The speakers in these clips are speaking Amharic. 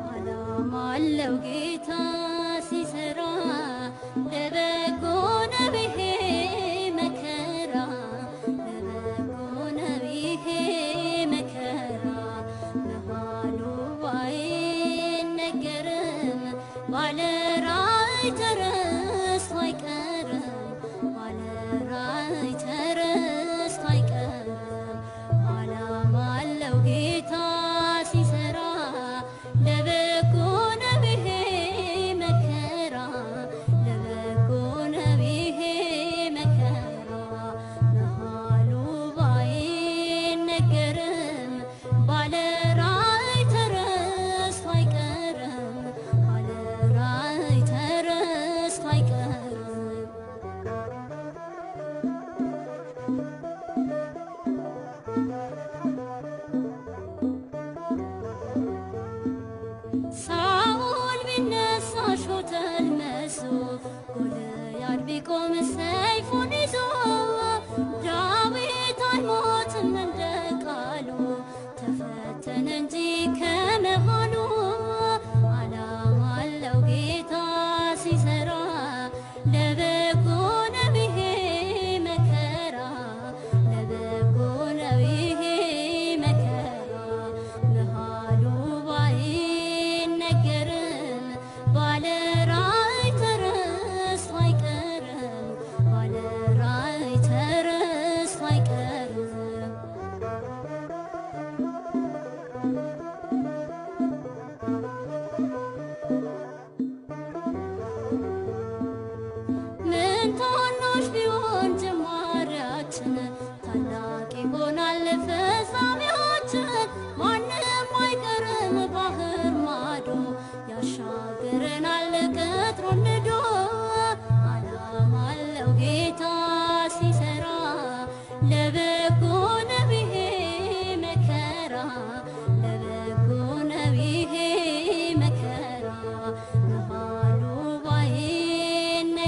ዓላማ አለው ጌታ ሲሰራ ለበጎ ነው ይሄ መከራ ለበጎ ነው ይሄ መከራ መሃሉ ባይነገርም ባለ ራዕይ ተረስቶ አይቀርም ባለ ራዕይ ተረስቶ አይቀርም ዓላማ አለው ጌታ ሲሰራ ለበጎ ነው ይሄ መከራ ለበጎ ነው ይሄ መከራ መሃሉ ባይነገርም ባለ ራዕይ ተረስቶ አይቀርም ባለ ራዕይ ተረስቶ አይቀርም ሳኦል ቢነሳ ሾተል መሶ ጎልያድ ቢቆም ሰይፉን ይዞ ዳዊት አልሞትም እንደ ቃሉ ተፈተነ እንጂ ከመሃሉ ዓላማ አለው ጌታ ሲሰራ ለበጎ ነው ይሄ መከራ ለበጎ ነው ይሄ መከራ መሃሉ ባይነገርም ባለ ራዕይ ተረስቶ አይቀርም ባለ ራዕይ ተረስቶ አይቀርም ምን ታናሽ ቢሆን ጅማሬያችን ታላቅ ይሆናል ፍጻሜያችን ማንም አይቀርም ባህር ማዶ ያሻግረናል ቅጥሩን ንዶ ዓላማ አለው ጌታ ሲሰራ ለበጎ ነው ይሄ መከራ ለበጎ ነው ይሄ መከራ መሃሉ ባይነገርም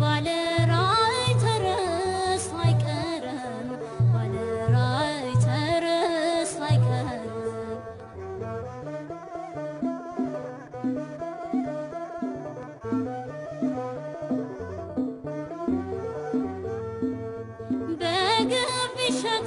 ባለ ራዕይ ተረስቶ አይቀርም ባለ ራዕይ ተረስቶ አይቀርም በግፍ ቢሸጥ